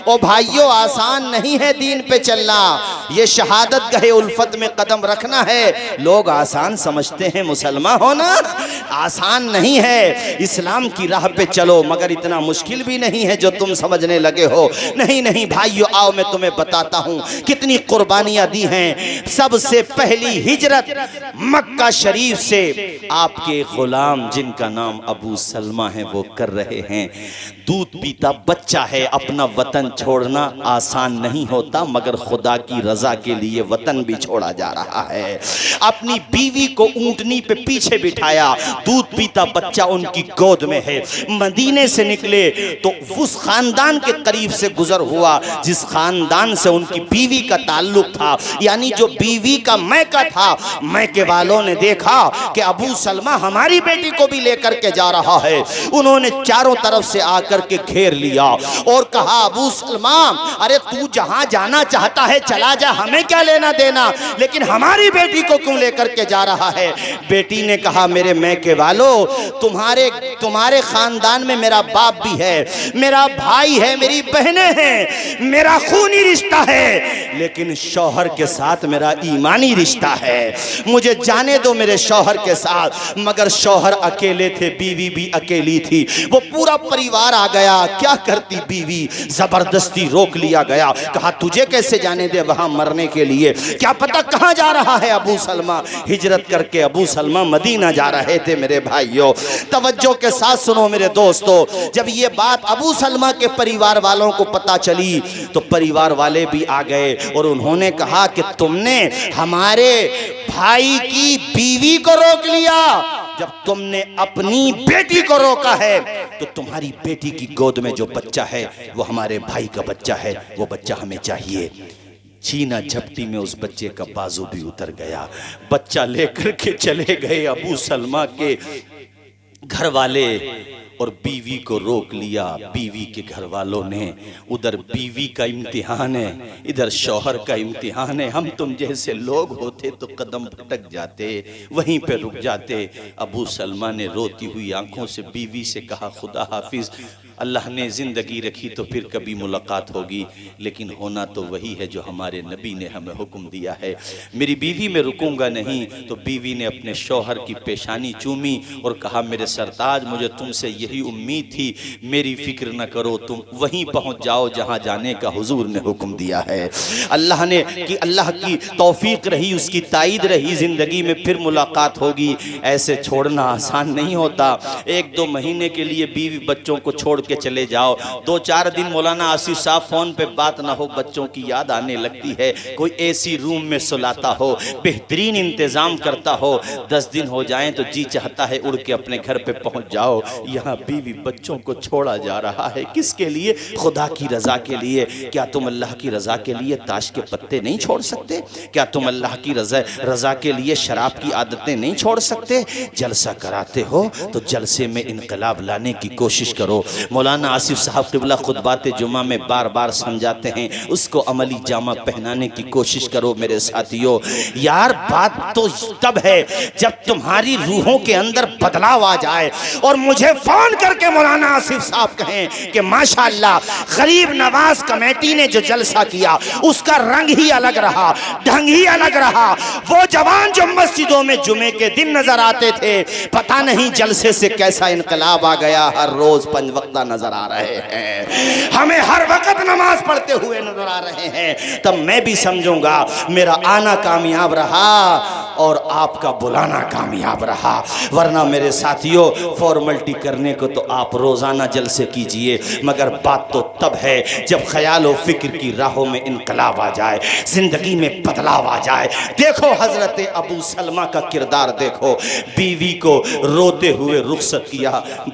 ओ भाइयों, आसान नहीं है दीन पे चलना, ये शहादत गहे उल्फत में कदम रखना है। लोग आसान समझते हैं मुसलमान होना, आसान नहीं है। इस्लाम की राह पे चलो, मगर इतना मुश्किल भी नहीं है जो तुम समझने लगे हो। नहीं नहीं भाइयों, आओ मैं तुम्हें बताता हूँ कितनी कुर्बानियां दी हैं। सबसे पहली हिजरत मक्का शरीफ से आपके गुलाम जिनका नाम अबू सलमा है वो कर रहे हैं। दूध पीता बच्चा है, अपना वतन छोड़ना आसान नहीं होता, मगर खुदा की रजा के लिए वतन भी छोड़ा जा रहा है। अपनी बीवी को ऊंटनी पे पीछे बिठाया, दूध पीता बच्चा उनकी गोद में है। मदीने से निकले तो उस खानदान के करीब से गुजर हुआ जिस खानदान से उनकी बीवी का ताल्लुक था, यानी जो बीवी का मैका था। मैके वालों ने देखा कि अबू सलमा हमारी बेटी को भी लेकर के जा रहा है। उन्होंने चारों तरफ से आकर के घेर लिया और कहा, अबू सलमा, अरे तू जहां जाना चाहता है चला जा, हमें क्या लेना देना, लेकिन हमारी बेटी को क्यों लेकर के जा रहा है। बेटी ने कहा, मेरे मैके वालों, तुम्हारे खानदान में मेरा बाप भी है, मेरा भाई है, मेरी बहनें हैं, मेरा खूनी रिश्ता है, लेकिन शौहर के साथ मेरा ईमानी रिश्ता है। मुझे जाने दो मेरे शौहर के साथ। मगर शौहर अकेले थे, बीवी भी अकेली थी। वो पूरा परिवार आ गया। क्या करती बीवी, जबरदस्ती रोक लिया गया। कहा, तुझे कैसे जाने दे वहां मरने के लिए, क्या पता कहां जा रहा है अबू सलमा। हिजरत करके अबू सलमा मदीना जा रहे थे। मेरे भाइयों, तवज्जो के साथ सुनो मेरे दोस्तों, जब ये बात अबू सलमा के परिवार वालों को पता चली तो परिवार वाले भी आ गए और उन्होंने कहा कि तुमने हमारे भाई की बीवी को रोक लिया, जब तुमने अपनी बेटी को रोका है तो तुम्हारी बेटी की गोद में जो बच्चा है वो हमारे भाई का बच्चा है, वो बच्चा हमें चाहिए। छीना झपटी में उस बच्चे का बाजू भी उतर गया। बच्चा लेकर के चले गए अबू सलमा के घर वाले और बीवी को रोक लिया। बीवी के घर वालों ने, उधर बीवी का इम्तिहान है, इधर शौहर का इम्तिहान है। हम तुम जैसे लोग होते तो कदम भटक जाते, वहीं पे रुक जाते। अबू सलमा ने रोती हुई आंखों से बीवी से कहा, खुदा हाफिज, अल्लाह ने ज़िंदगी रखी तो फिर कभी मुलाकात होगी, लेकिन होना तो वही है जो हमारे नबी ने हमें हुक्म दिया है। मेरी बीवी में रुकूंगा नहीं। तो बीवी ने अपने शौहर की पेशानी चूमी और कहा, मेरे सरताज, मुझे तुमसे यही उम्मीद थी, मेरी फिक्र न करो, तुम वहीं पहुंच जाओ जहां जाने का हुजूर ने हुक्म दिया है। अल्लाह ने कि अल्लाह की तौफीक रही, उसकी ताईद रही, ज़िंदगी में फिर मुलाकात होगी। ऐसे छोड़ना आसान नहीं होता। 1-2 महीने के लिए बीवी बच्चों को छोड़ के चले जाओ, 2-4 दिन मौलाना आसिफ साहब फोन पे बात ना हो, बच्चों की याद आने लगती है। कोई एसी रूम में सुलाता हो, बेहतरीन इंतजाम करता हो, 10 दिन हो जाएं तो जी चाहता है उड़ के अपने घर पे पहुंच जाओ। यहाँ बीवी बच्चों को छोड़ा जा रहा है, किसके लिए? खुदा की रजा के लिए। क्या तुम अल्लाह की रजा के लिए ताश के पत्ते नहीं छोड़ सकते? क्या तुम अल्लाह की रजा के लिए शराब की आदतें नहीं छोड़ सकते? जलसा कराते हो तो जलसे में इनकलाब लाने की कोशिश करो। मौलाना आसिफ साहब क़िबला खुतबात जुमा में बार बार समझाते हैं, उसको अमली जामा पहनाने की कोशिश करो मेरे साथियों। यार, बात तो तब है जब तुम्हारी रूहों के अंदर बदलाव आ जाए और मुझे फोन करके मौलाना आसिफ साहब कहें कि माशाअल्लाह गरीब नवाज कमेटी ने जो जलसा किया उसका रंग ही अलग रहा, ढंग ही अलग रहा। वो जवान जो मस्जिदों में जुमे के दिन नजर आते थे, पता नहीं जलसे से कैसा इनकलाब आ गया। हर रोज 5 वक्त नजर आ रहे हैं, हमें हर वक्त नमाज पढ़ते हुए नजर आ रहे हैं। तब मैं भी समझूंगा मेरा आना कामयाब रहा और आपका बुलाना कामयाब रहा। वरना मेरे साथियों, फॉर्मेलिटी करने को तो आप रोजाना जलसे कीजिए, मगर बात तो तब है जब ख्याल और फिक्र की राहों में इनकलाब आ जाए, जिंदगी में बदलाव आ जाए। देखो हजरत अबू सलमा का किरदार देखो। बीवी को रोते हुए रुखसत किया,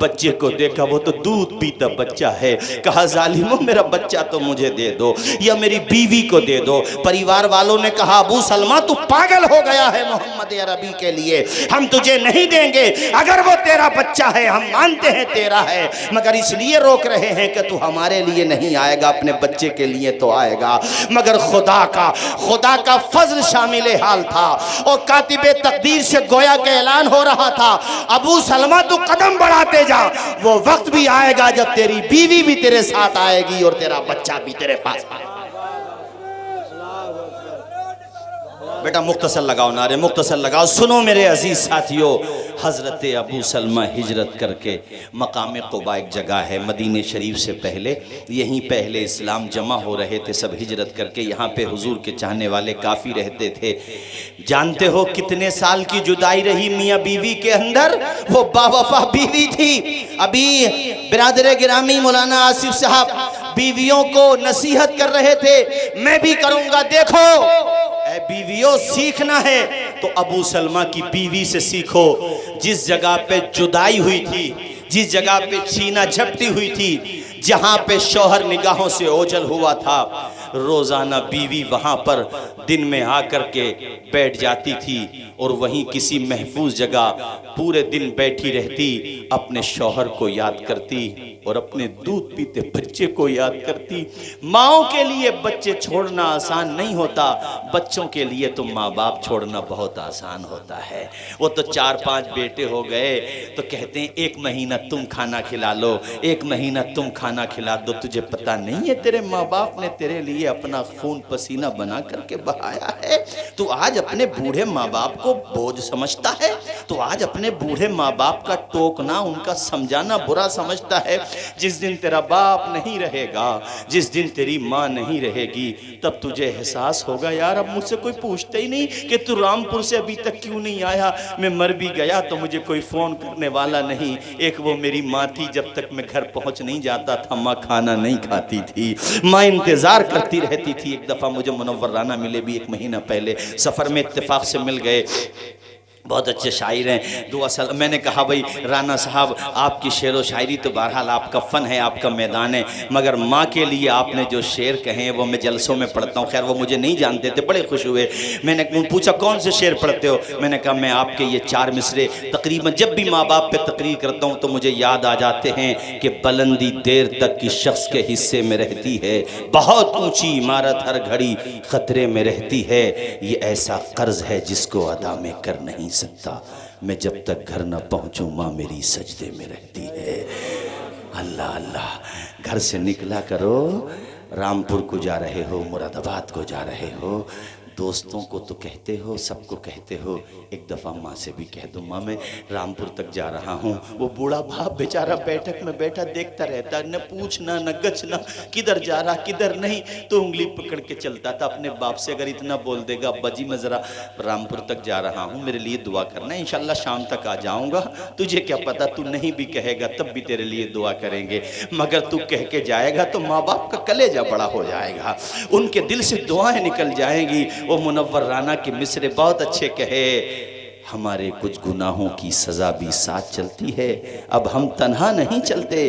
बच्चे को देखा, वो तो दूध पीता बच्चा है। कहा, जालिमो, मेरा बच्चा तो मुझे दे दो या मेरी बीवी को दे दो। परिवार वालों ने कहा, अबू सलमा तू पागल हो गया है, मोहम्मद अरबी के लिए, हम तुझे नहीं देंगे। अगर वो तेरा बच्चा है हम मानते हैं तेरा है, मगर इसलिए रोक रहे हैं कि तू हमारे लिए नहीं आएगा, अपने बच्चे के लिए तो आएगा। मगर खुदा का फजल शामिल हाल था और कातिबे तकदीर से गोया के ऐलान हो रहा था, अबू सलमा तू कदम बढ़ाते जा, वो वक्त भी आएगा जब तेरी बीवी भी तेरे साथ आएगी और तेरा बच्चा भी तेरे पास आएगा। बेटा मुख्तसर लगाओ नारे, मुख्तसर लगाओ। सुनो मेरे अजीज साथियों, हज़रत अबू सलमा हिजरत करके मकाम क़ुबा एक जगह है मदीने शरीफ से पहले, यहीं पहले इस्लाम जमा हो रहे थे सब हिजरत करके। यहाँ पे हुजूर के चाहने वाले काफ़ी रहते थे। जानते हो कितने साल की जुदाई रही मियाँ बीवी के अंदर? वो बावफा बीवी थी। अभी बिरादर गिरामी मौलाना आसिफ साहब बीवियों को नसीहत कर रहे थे, मैं भी करूँगा। देखो बीवियों, सीखना है तो अबू सलमा की बीवी से सीखो। जिस जगह पे जुदाई हुई थी, जिस जगह पे छीना झपटी हुई थी, जहां पे शौहर निगाहों से ओझल हुआ था, रोजाना बीवी वहां पर दिन में आकर के बैठ जाती थी और वहीं किसी महफूज जगह पूरे दिन बैठी रहती, अपने शौहर को याद करती और अपने दूध पीते बच्चे को याद करती। माओं के लिए बच्चे छोड़ना आसान नहीं होता, बच्चों के लिए तो माँ बाप छोड़ना बहुत आसान होता है। वो तो 4-5 बेटे हो गए तो कहते हैं 1 महीना तुम खाना खिला लो, 1 महीना तुम खाना खिला दो। तुझे पता नहीं है तेरे माँ बाप ने तेरे लिए अपना खून पसीना बना करके बहाया है? तू आज अपने बूढ़े माँ बाप को बोझ समझता है? तो आज अपने बूढ़े माँ बाप का टोकना, उनका समझाना बुरा समझता है? जिस दिन तेरा बाप नहीं रहेगा, जिस दिन तेरी माँ नहीं रहेगी, तब तुझे एहसास होगा यार अब मुझसे कोई पूछता ही नहीं कि तू रामपुर से अभी तक क्यों नहीं आया। मैं मर भी गया तो मुझे कोई फ़ोन करने वाला नहीं। एक वो मेरी माँ थी, जब तक मैं घर पहुँच नहीं जाता था माँ खाना नहीं खाती थी, माँ इंतज़ार करती रहती थी। एक दफ़ा मुझे मुनव्वर राना मिले भी 1 महीना पहले, सफ़र में इत्तेफाक से मिल गए, बहुत अच्छे शायर हैं दुआ सल। मैंने कहा भाई राना साहब आपकी शेर व शायरी तो बहरहाल आपका फ़न है, आपका मैदान है, मगर माँ के लिए आपने जो शेर कहे हैं वो मैं जलसों में पढ़ता हूँ। खैर वो मुझे नहीं जानते थे, बड़े खुश हुए। मैंने पूछा कौन से शेर पढ़ते हो? मैंने कहा मैं आपके ये 4 मिसरे तकरीबन जब भी माँ बाप पे तकरीर करता हूँ तो मुझे याद आ जाते हैं कि बुलंदी देर तक की शख्स के हिस्से में रहती है, बहुत ऊँची इमारत हर घड़ी ख़तरे में रहती है, ये ऐसा कर्ज है जिसको अदा में कर नहीं सकता, मैं जब तक घर न पहुंचूं माँ मेरी सजदे में रहती है। अल्लाह अल्लाह। घर से निकला करो, रामपुर को जा रहे हो, मुरादाबाद को जा रहे हो, दोस्तों को तो कहते हो, सबको कहते हो, एक दफ़ा माँ से भी कह दो माँ मैं रामपुर तक जा रहा हूँ। वो बूढ़ा बाप बेचारा बैठक में बैठा देखता रहता, न पूछना न गछना, किधर जा रहा किधर नहीं, तो उंगली पकड़ के चलता था अपने बाप से। अगर इतना बोल देगा अब्बा जी मैं ज़रा रामपुर तक जा रहा हूँ, मेरे लिए दुआ करना, इंशाल्लाह शाम तक आ जाऊँगा। तुझे क्या पता, तू नहीं भी कहेगा तब भी तेरे लिए दुआ करेंगे, मगर तू कह के जाएगा तो माँ बाप का कलेजा बड़ा हो जाएगा, उनके दिल से दुआएं निकल जाएंगी। वो मुनव्वर राना के मिसरे बहुत अच्छे कहे, हमारे कुछ गुनाहों की सज़ा भी साथ चलती है, अब हम तन्हा नहीं चलते,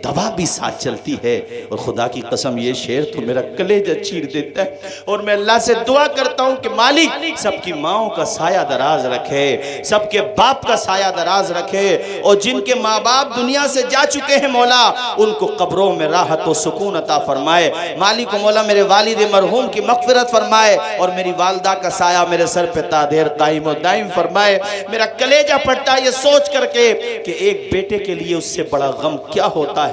दवा भी साथ चलती है। और खुदा की कसम ये शेर तो मेरा कलेजा चीर देता है। और मैं अल्लाह से दुआ करता हूँ कि मालिक सबकी माओं का साया दराज रखे, सबके बाप का साया दराज रखे, और जिनके माँ बाप दुनिया से जा चुके हैं मौला उनको कब्रों में राहत व सुकून अता फरमाए। मालिक मौला मेरे वालिद मरहूम की मग़फ़िरत फरमाए और मेरी वालदा का साया मेरे सर पे तादेर कायम व दायम फरमाए। मेरा कलेजा फटता है ये सोच करके कि एक बेटे के लिए उससे बड़ा गम क्या होता है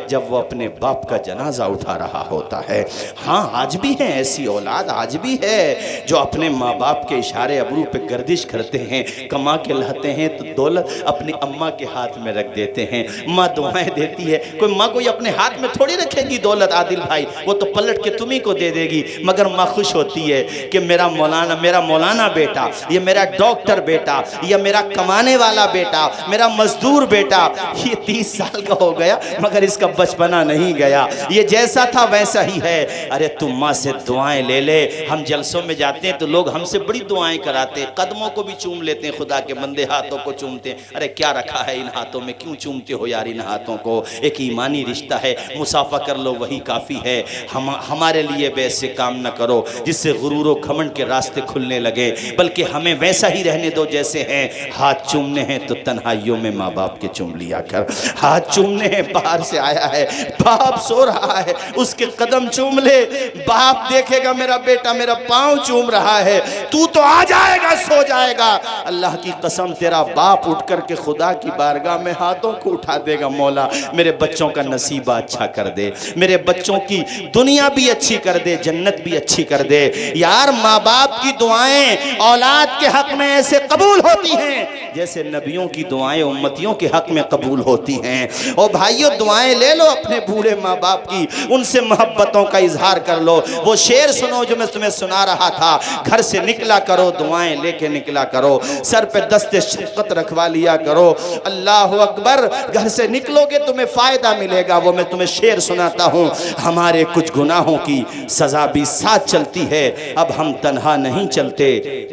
जब वो अपने बाप का जनाजा उठा रहा होता है। हाँ आज भी है ऐसी औलाद, आज भी है जो अपने माँ बाप के इशारे अबरू पे गर्दिश करते हैं, कमा के लाते हैं तो दौलत अपनी अम्मा के हाथ में रख देते हैं, माँ दुआएं देती है। कोई माँ कोई अपने हाथ में थोड़ी रखेगी दौलत आदिल भाई, वो तो पलट के तुम्ही को दे देगी, मगर माँ खुश होती है कि मेरा मौलाना बेटा, ये मेरा डॉक्टर बेटा, ये मेरा कमाने वाला बेटा, मेरा मजदूर बेटा, ये 30 साल का हो गया मगर इसका बचपना नहीं गया, ये जैसा था वैसा ही है। अरे तुम माँ से दुआएं ले ले। हम जलसों में जाते हैं तो लोग हमसे बड़ी दुआएं कराते हैं, कदमों को भी चूम लेते हैं, खुदा के बंदे हाथों को चूमते हैं। अरे क्या रखा है इन हाथों में, क्यों चूमते हो यार इन हाथों को? एक ईमानी रिश्ता है, मुसाफा कर लो वही काफ़ी है। हमारे लिए वैसे काम न करो जिससे गुरूर व घमंड के रास्ते खुलने लगे, बल्कि हमें वैसा ही रहने दो जैसे हैं। हाथ चूमने हैं तो तन्हाइयों में माँ बाप के चूम लिया कर। हाथ चूमने हैं, बाहर से आया है, बाप सो रहा है, उसके कदम चूम ले। बाप देखेगा मेरा बेटा मेरा पाँव चूम रहा है, तू तो आ जाएगा सो जाएगा। अल्लाह की कसम तेरा बाप उठ करके खुदा की बारगाह में हाथों को उठा देगा, मौला मेरे बच्चों का नसीबा अच्छा कर दे, मेरे बच्चों की दुनिया भी अच्छी कर दे, जन्नत भी अच्छी कर दे। यार माँ बाप की दुआएं औलाद के हक में ऐसे कबूल होती हैं जैसे नबियों की दुआएं उम्मतियों के हक में कबूल होती हैं। और भाइयों दुआएं ले लो अपने बूढ़े माँ बाप की, उनसे मोहब्बतों का इजहार कर लो। वो शेर सुनो जो मैं तुम्हें सुना रहा था, घर से निकला करो दुआएं लेके निकला करो, सर पे दस्ते शफ़क़त रखवा लिया करो। अल्लाह अकबर, घर से निकलोगे तुम्हें फ़ायदा मिलेगा। वो मैं तुम्हें शेर सुनाता हूँ, हमारे कुछ गुनाहों की सज़ा भी साथ चलती है, अब हम तन्हा नहीं चलते,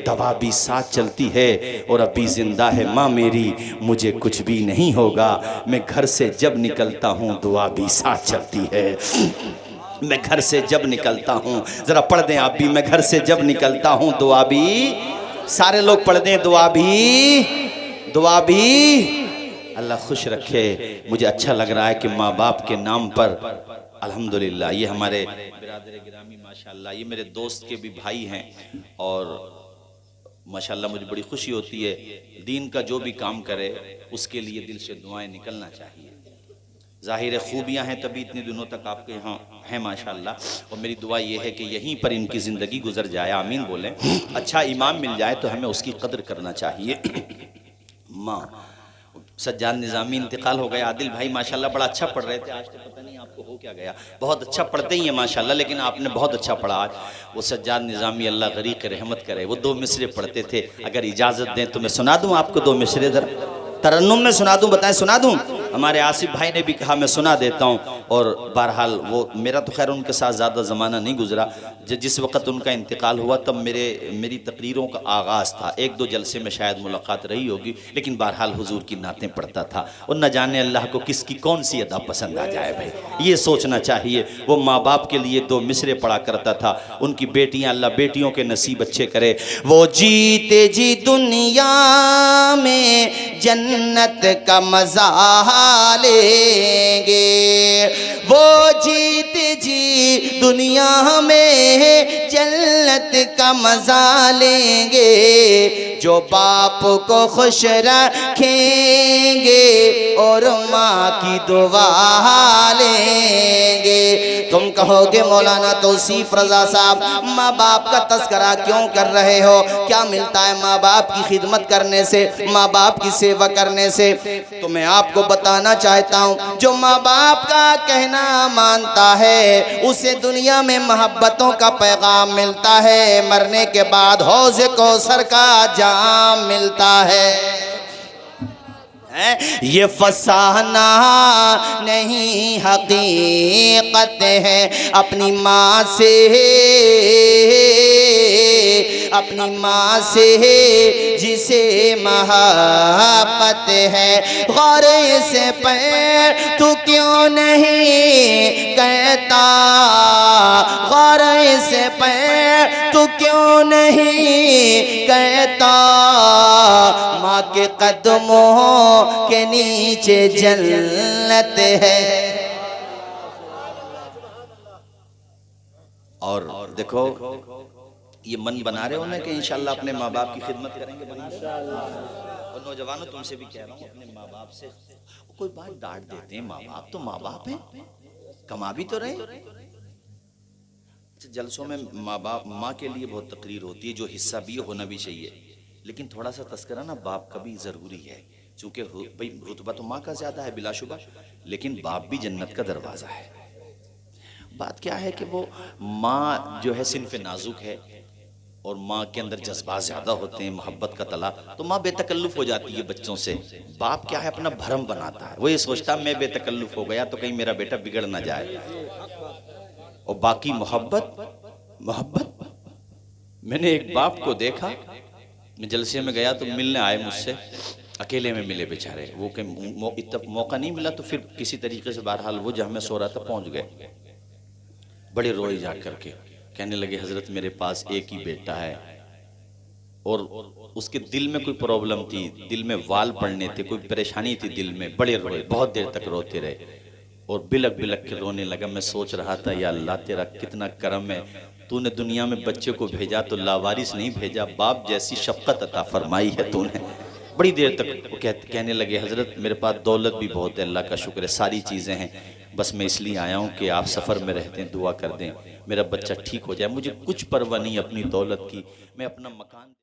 दवा भी साथ चलती है, और अभी जिंदा है माँ मेरी, मुझे कुछ भी नहीं होगा। मैं घर से जब निकलता हूँ दुआ भी साथ चलती है। मैं घर से जब निकलता हूँ, जरा पढ़ दें आप भी, मैं घर से जब निकलता हूँ दुआ भी, सारे लोग पढ़ दें दुआ भी, दुआ भी। अल्लाह खुश रखे। मुझे अच्छा लग रहा है कि माँ बाप के नाम पर अल्हम्दुलिल्लाह, ये हमारे बिरादर गिरामी माशाल्लाह, ये मेरे दोस्त के भी भाई हैं, और माशाल्लाह मुझे बड़ी खुशी होती है। दीन का जो भी काम करे उसके लिए दिल से दुआएं निकलना चाहिए। ज़ाहिर खूबियाँ हैं तभी इतने दिनों तक आपके यहाँ हैं माशाल्लाह, और मेरी दुआ ये है कि यहीं पर इनकी ज़िंदगी गुजर जाए, आमीन बोलें। अच्छा इमाम मिल जाए तो हमें उसकी कदर करना चाहिए। माँ सज्जाद निज़ामी इंतकाल हो गया। आदिल भाई माशाल्लाह बड़ा अच्छा पढ़ रहे थे, आज तो पता नहीं आपको हो क्या गया, बहुत अच्छा पढ़ते ही हैं माशाल्लाह, लेकिन आपने बहुत अच्छा पढ़ा आज। वो सज्जाद निज़ामी अल्लाह गरीक रहमत करे, वो 2 मिसरे पढ़ते थे, अगर इजाज़त दें तो मैं सुना दूँ आपको 2 मिसरे, जरा तरन्नुम में सुना दूँ, बताएं सुना दूँ? हमारे आसिफ भाई ने भी कहा मैं सुना देता हूँ। और बहरहाल वो मेरा तो खैर उनके साथ ज़्यादा ज़माना नहीं गुजरा, जिस वक्त उनका इंतकाल हुआ तब मेरी तकरीरों का आगाज़ था, 1-2 जलसे में शायद मुलाकात रही होगी, लेकिन बहरहाल हुजूर की नातें पढ़ता था। और न जाने अल्लाह को किसकी कौन सी अदा पसंद आ जाए भाई, ये सोचना चाहिए। वो माँ बाप के लिए 2 मिसरे पढ़ा करता था, उनकी बेटियाँ, अल्लाह बेटियों के नसीब अच्छे करे। वो जीते जी दुनिया में जन्नत का मज़ा लेंगे, वो जीते जी दुनिया में जन्नत का मज़ा लेंगे, जो बाप को खुश रखेंगे और माँ की दुआ लेंगे। तुम कहोगे मौलाना तौसीफ रज़ा साहब माँ बाप का तस्करा क्यों कर रहे हो, क्या मिलता है माँ बाप की खिदमत करने से, माँ बाप की सेवा करने से? तो मैं आपको बताना चाहता हूँ, जो माँ बाप का कहना मानता है उसे दुनिया में मोहब्बतों का पैगाम मिलता है, मरने के बाद हौज़ कौसर का जाम मिलता है। ये फसाना नहीं हकीकत है, अपनी माँ से जिसे मोहब्बत है, गौरे से पैर तू क्यों नहीं कहता, गौरे से पैर तू क्यों नहीं कहता, माँ के कदमों के नीचे जन्नत है। और देखो ये मन बना रहे हो ना कि इंशाल्लाह अपने माँ बाप की खिदमत करेंगे, और नौजवानों तुमसे भी कह रहा हूँ अपने माँ बाप से कोई बात डांट देते हैं, माँ बाप तो माँ बाप हैं, कमा भी तो रहे। जलसों में माँ बाप माँ के लिए बहुत तकरीर होती है, जो हिस्सा भी होना भी चाहिए, लेकिन थोड़ा सा तस्करा ना बाप का भी ज़रूरी है, चूँकि भाई रुतबा तो माँ का ज़्यादा है बिलाशुबा, लेकिन बाप भी जन्नत का दरवाज़ा है। बात क्या है कि वो माँ जो है सिन्फ़ नाजुक है, और माँ के अंदर जज्बा ज्यादा होते हैं, मोहब्बत का तला, तो माँ बेतकल्लुफ हो जाती है बच्चों से। बाप क्या है, अपना भरम बनाता है, वो ये सोचता है मैं बेतकल्लुफ हो गया तो कहीं मेरा बेटा बिगड़ ना जाए। और बाकी मोहब्बत मोहब्बत मैंने एक बाप को देखा, मैं जलसे में गया तो मिलने आए मुझसे, अकेले में मिले बेचारे, वो इतना मौका नहीं मिला तो फिर किसी तरीके से बहरहाल वो जहाँ मैं सो रहा था पहुंच गए। बड़े रोए जा करके कहने लगे हजरत मेरे पास एक ही बेटा है और उसके दिल में कोई प्रॉब्लम थी, दिल में वाल पड़ने थे, कोई परेशानी थी दिल में। बड़े रोए, बहुत देर तक रोते रहे और बिलक बिलक के रोने लगा। मैं सोच रहा था या अल्लाह तेरा कितना करम है, तूने दुनिया में बच्चे को भेजा तो लावारिस नहीं भेजा, बाप जैसी शफकत अता फरमाई है तूने। बड़ी देर तक वो कहने लगे हजरत मेरे पास दौलत भी बहुत है, अल्लाह का शुक्र है, सारी चीज़ें हैं, बस मैं इसलिए आया हूँ कि आप सफ़र में रहते हैं, दुआ कर दें मेरा बच्चा ठीक हो जाए, मुझे कुछ परवाह नहीं अपनी दौलत की, मैं अपना मकान